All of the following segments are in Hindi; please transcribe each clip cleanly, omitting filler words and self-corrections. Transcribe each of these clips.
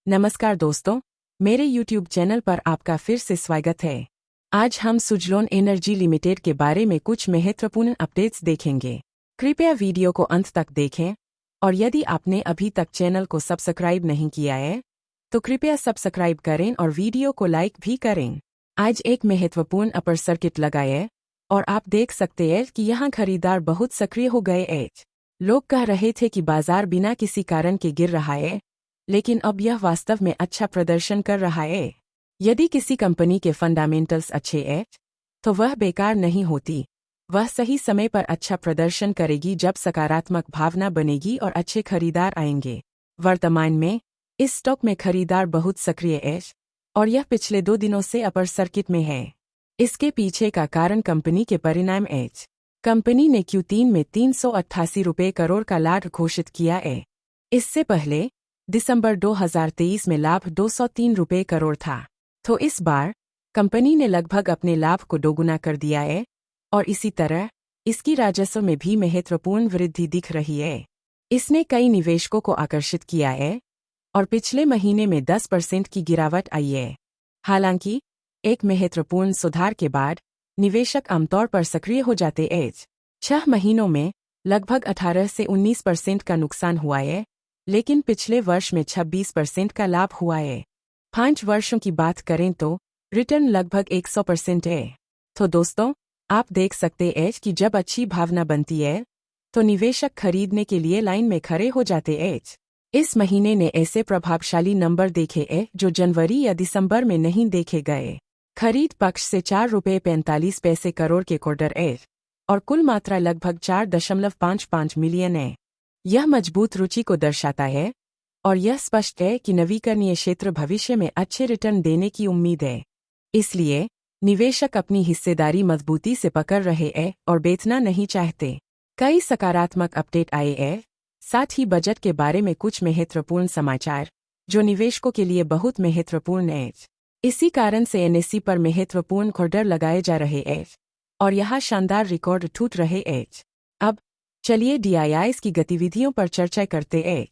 नमस्कार दोस्तों, मेरे YouTube चैनल पर आपका फिर से स्वागत है। आज हम सुजलॉन एनर्जी लिमिटेड के बारे में कुछ महत्वपूर्ण अपडेट्स देखेंगे। कृपया वीडियो को अंत तक देखें और यदि आपने अभी तक चैनल को सब्सक्राइब नहीं किया है तो कृपया सब्सक्राइब करें और वीडियो को लाइक भी करें। आज एक महत्वपूर्ण अपर सर्किट लगाए और आप देख सकते हैं कि यहाँ खरीदार बहुत सक्रिय हो गए हैं। लोग कह रहे थे कि बाजार बिना किसी कारण के गिर रहा है, लेकिन अब यह वास्तव में अच्छा प्रदर्शन कर रहा है। यदि किसी कंपनी के फंडामेंटल्स अच्छे हैं तो वह बेकार नहीं होती। वह सही समय पर अच्छा प्रदर्शन करेगी जब सकारात्मक भावना बनेगी और अच्छे खरीदार आएंगे। वर्तमान में इस स्टॉक में खरीदार बहुत सक्रिय है और यह पिछले 2 दिनों से अपर सर्किट में है। इसके पीछे का कारण कंपनी के परिणाम है। कंपनी ने Q3 में 388 रुपये करोड़ का लाभ घोषित किया है। इससे पहले दिसंबर 2023 में लाभ 203 रुपये करोड़ था। तो इस बार कंपनी ने लगभग अपने लाभ को दोगुना कर दिया है और इसी तरह इसकी राजस्व में भी महत्वपूर्ण वृद्धि दिख रही है। इसने कई निवेशकों को आकर्षित किया है और पिछले महीने में 10% की गिरावट आई है। हालांकि एक महत्वपूर्ण सुधार के बाद निवेशक आमतौर पर सक्रिय हो जाते हैं। 6 महीनों में लगभग 18 से 19% का नुकसान हुआ है, लेकिन पिछले वर्ष में 26% का लाभ हुआ है। 5 वर्षों की बात करें तो रिटर्न लगभग 100% है। तो दोस्तों, आप देख सकते हैं कि जब अच्छी भावना बनती है तो निवेशक खरीदने के लिए लाइन में खड़े हो जाते हैं। इस महीने ने ऐसे प्रभावशाली नंबर देखे हैं जो जनवरी या दिसंबर में नहीं देखे गए। खरीद पक्ष से 4 रुपये 45 पैसे करोड़ के ऑर्डर है और कुल मात्रा लगभग 4.55 मिलियन है। यह मजबूत रुचि को दर्शाता है और यह स्पष्ट है कि नवीकरणीय क्षेत्र भविष्य में अच्छे रिटर्न देने की उम्मीद है। इसलिए निवेशक अपनी हिस्सेदारी मजबूती से पकड़ रहे हैं और बेचना नहीं चाहते। कई सकारात्मक अपडेट आए हैं, साथ ही बजट के बारे में कुछ महत्वपूर्ण समाचार जो निवेशकों के लिए बहुत महत्वपूर्ण है। इसी कारण से NSE पर महत्वपूर्ण ऑर्डर लगाए जा रहे हैं और यहाँ शानदार रिकॉर्ड टूट रहे हैं। अब चलिए DIIs की गतिविधियों पर चर्चा करते हैं।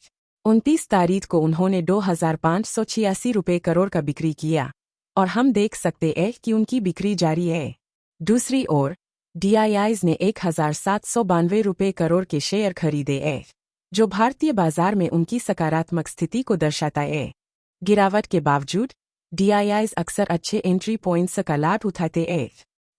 29 तारीख को उन्होंने 2,586 रुपये करोड़ का बिक्री किया और हम देख सकते हैं कि उनकी बिक्री जारी है। दूसरी ओर DIIs ने 1,792 रुपये करोड़ के शेयर खरीदे हैं, जो भारतीय बाजार में उनकी सकारात्मक स्थिति को दर्शाता है। गिरावट के बावजूद DIIs अक्सर अच्छे एंट्री पॉइंट्स का लाभ उठाते हैं।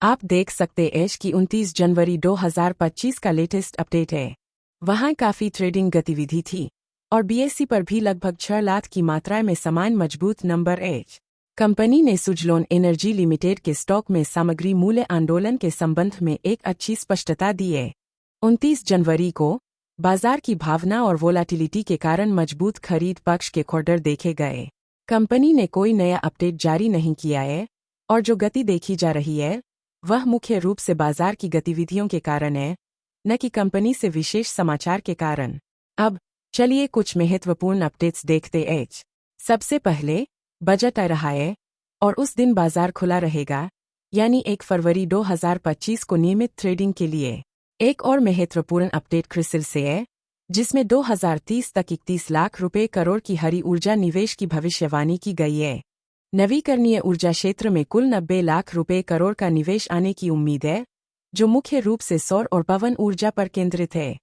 आप देख सकते हैं कि 29 जनवरी 2025 का लेटेस्ट अपडेट है। वहाँ काफ़ी ट्रेडिंग गतिविधि थी और BSE पर भी लगभग 6 लाख की मात्रा में समान मजबूत नंबर है। कंपनी ने सुजलॉन एनर्जी लिमिटेड के स्टॉक में सामग्री मूल्य आंदोलन के संबंध में एक अच्छी स्पष्टता दी है। 29 जनवरी को बाजार की भावना और वोलाटिलिटी के कारण मजबूत खरीद पक्ष के ऑर्डर देखे गए। कंपनी ने कोई नया अपडेट जारी नहीं किया है और जो गति देखी जा रही है वह मुख्य रूप से बाजार की गतिविधियों के कारण है, न कि कंपनी से विशेष समाचार के कारण। अब चलिए कुछ महत्वपूर्ण अपडेट्स देखते हैं। सबसे पहले बजट आ रहा है और उस दिन बाजार खुला रहेगा, यानी 1 फरवरी 2025 को नियमित ट्रेडिंग के लिए। एक और महत्वपूर्ण अपडेट क्रिसिल से है, जिसमें 2030 तक 31 लाख रुपये करोड़ की हरी ऊर्जा निवेश की भविष्यवाणी की गई है। नवीकरणीय ऊर्जा क्षेत्र में कुल 90 लाख रुपये करोड़ का निवेश आने की उम्मीद है, जो मुख्य रूप से सौर और पवन ऊर्जा पर केंद्रित है।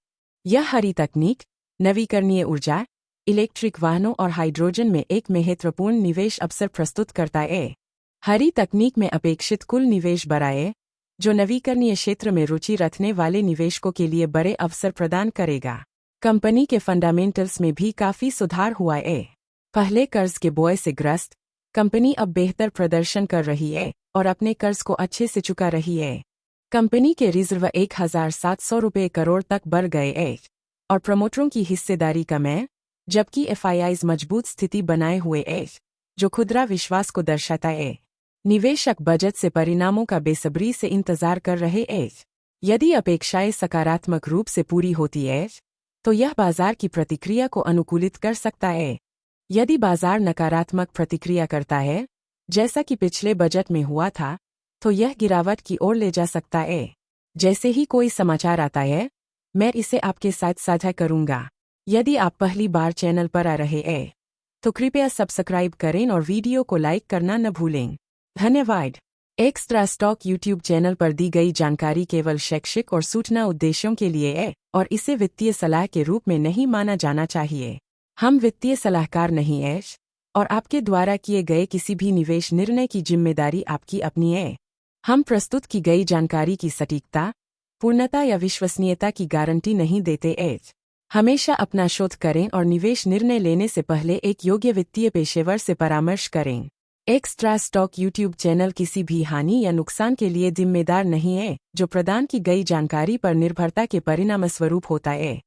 यह हरी तकनीक, नवीकरणीय ऊर्जा, इलेक्ट्रिक वाहनों और हाइड्रोजन में एक महत्वपूर्ण निवेश अवसर प्रस्तुत करता है। हरी तकनीक में अपेक्षित कुल निवेश बढ़ाए, जो नवीकरणीय क्षेत्र में रुचि रखने वाले निवेशकों के लिए बड़े अवसर प्रदान करेगा। कंपनी के फंडामेंटल्स में भी काफ़ी सुधार हुआ है। पहले कर्ज के बोझ से ग्रस्त कंपनी अब बेहतर प्रदर्शन कर रही है और अपने कर्ज को अच्छे से चुका रही है। कंपनी के रिजर्व 1,700 रुपये करोड़ तक बढ़ गए हैं और प्रमोटरों की हिस्सेदारी कम है, जबकि FIIs मजबूत स्थिति बनाए हुए हैं, जो खुदरा विश्वास को दर्शाता है। निवेशक बजट से परिणामों का बेसब्री से इंतजार कर रहे हैं। यदि अपेक्षाएं सकारात्मक रूप से पूरी होती है तो यह बाजार की प्रतिक्रिया को अनुकूलित कर सकता है। यदि बाजार नकारात्मक प्रतिक्रिया करता है, जैसा कि पिछले बजट में हुआ था, तो यह गिरावट की ओर ले जा सकता है। जैसे ही कोई समाचार आता है, मैं इसे आपके साथ साझा करूंगा। यदि आप पहली बार चैनल पर आ रहे हैं तो कृपया सब्सक्राइब करें और वीडियो को लाइक करना न भूलें। धन्यवाद। एक्स्ट्रा स्टॉक यूट्यूब चैनल पर दी गई जानकारी केवल शैक्षिक और सूचना उद्देश्यों के लिए है और इसे वित्तीय सलाह के रूप में नहीं माना जाना चाहिए। हम वित्तीय सलाहकार नहीं हैं और आपके द्वारा किए गए किसी भी निवेश निर्णय की जिम्मेदारी आपकी अपनी है। हम प्रस्तुत की गई जानकारी की सटीकता, पूर्णता या विश्वसनीयता की गारंटी नहीं देते हैं। हमेशा अपना शोध करें और निवेश निर्णय लेने से पहले एक योग्य वित्तीय पेशेवर से परामर्श करें। एक्स्ट्रा स्टॉक यूट्यूब चैनल किसी भी हानि या नुकसान के लिए जिम्मेदार नहीं है जो प्रदान की गई जानकारी पर निर्भरता के परिणामस्वरूप होता है।